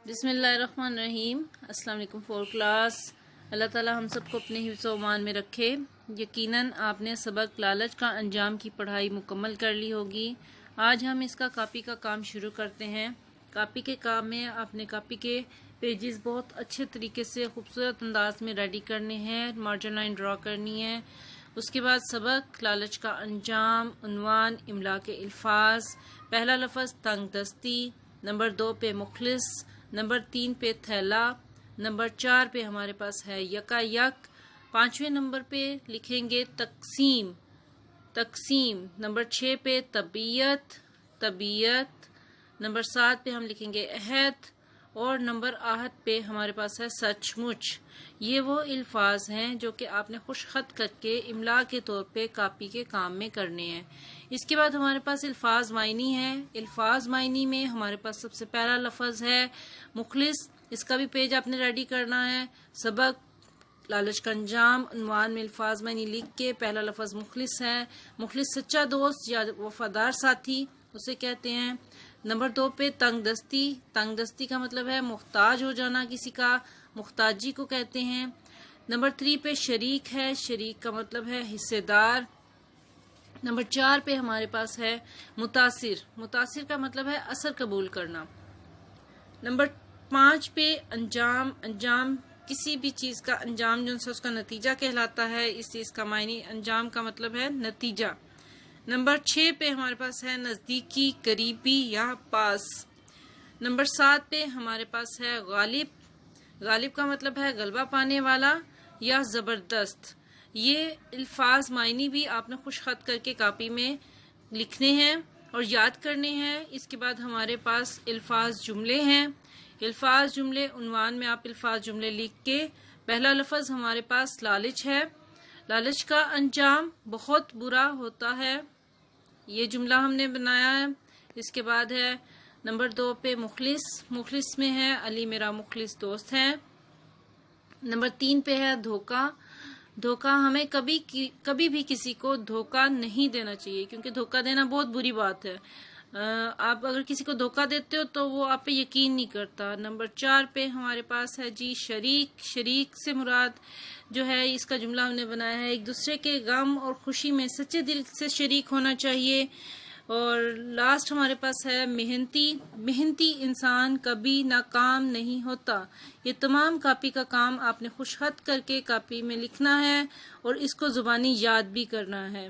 بسم اللہ الرحمن الرحیم۔ السلام علیکم فور کلاس۔ اللہ تعالیٰ ہم سب کو اپنے حفظ و امان میں رکھے۔ یقیناً آپ نے سبق لالچ کا انجام کی پڑھائی مکمل کر لی ہوگی۔ آج ہم اس کا کاپی کا کام شروع کرتے ہیں۔ کاپی کے کام میں آپ نے کاپی کے پیجز بہت اچھے طریقے سے خوبصورت انداز میں ریڈی کرنے ہیں، مارجن لائن ڈرا کرنی ہے۔ اس کے بعد سبق لالچ کا انجام، عنوان، املا کے الفاظ، پہلا لفظ تنگ دستی، نمبر 2 پہ مخلص، نمبر 3 پہ تھیلا، نمبر 4 پہ ہمارے پاس ہے یکا یک، 5ویں نمبر پہ لکھیں گے تقسیم، نمبر 6 پہ طبیعت، نمبر 7 پہ ہم لکھیں گے عہد، اور نمبر 8 پہ ہمارے پاس ہے سچ مچ۔ یہ وہ الفاظ ہیں جو کہ آپ نے خوش خط کر کے املا کے طور پہ کاپی کے کام میں کرنے ہیں۔ اس کے بعد ہمارے پاس الفاظ معنی ہے۔ الفاظ معنی میں ہمارے پاس سب سے پہلا لفظ ہے مخلص۔ اس کا بھی پیج آپ نے ریڈی کرنا ہے۔ سبق لالچ کا انجام، عنوان میں الفاظ معنی لکھ کے پہلا لفظ مخلص ہے۔ مخلص سچا دوست یا وفادار ساتھی اسے کہتے ہیں۔ نمبر 2 پہ تنگ دستی۔ تنگ دستی کا مطلب ہے محتاج ہو جانا، کسی کا محتاجی کو کہتے ہیں۔ نمبر 3 پہ شریک ہے۔ شریک کا مطلب ہے حصے دار۔ نمبر 4 پہ ہمارے پاس ہے متاثر۔ متاثر کا مطلب ہے اثر قبول کرنا۔ نمبر 5 پہ انجام کسی بھی چیز کا انجام جو اس کا نتیجہ کہلاتا ہے۔ اس چیز کا معنی انجام کا مطلب ہے نتیجہ۔ نمبر 6 پہ ہمارے پاس ہے نزدیکی، قریبی یا پاس۔ نمبر 7 پہ ہمارے پاس ہے غالب۔ غالب کا مطلب ہے غلبہ پانے والا یا زبردست۔ یہ الفاظ معنی بھی آپ نے خوش خط کر کے کاپی میں لکھنے ہیں اور یاد کرنے ہیں۔ اس کے بعد ہمارے پاس الفاظ جملے ہیں۔ الفاظ جملے، عنوان میں آپ الفاظ جملے لکھ کے، پہلا لفظ ہمارے پاس لالچ ہے۔ لالچ کا انجام بہت برا ہوتا ہے، یہ جملہ ہم نے بنایا ہے۔ اس کے بعد ہے نمبر 2 پہ مخلص۔ مخلص میں ہے علی میرا مخلص دوست ہے۔ نمبر 3 پہ ہے دھوکہ۔ دھوکہ، ہمیں کبھی بھی کسی کو دھوکہ نہیں دینا چاہیے، کیونکہ دھوکہ دینا بہت بری بات ہے۔ آپ اگر کسی کو دھوکہ دیتے ہو تو وہ آپ پہ یقین نہیں کرتا۔ نمبر 4 پہ ہمارے پاس ہے شریک۔ شریک سے مراد جو ہے، اس کا جملہ ہم نے بنایا ہے، ایک دوسرے کے غم اور خوشی میں سچے دل سے شریک ہونا چاہیے۔ اور لاسٹ ہمارے پاس ہے محنتی۔ محنتی انسان کبھی ناکام نہیں ہوتا۔ یہ تمام کاپی کا کام آپ نے خوش خط کر کے کاپی میں لکھنا ہے اور اس کو زبانی یاد بھی کرنا ہے۔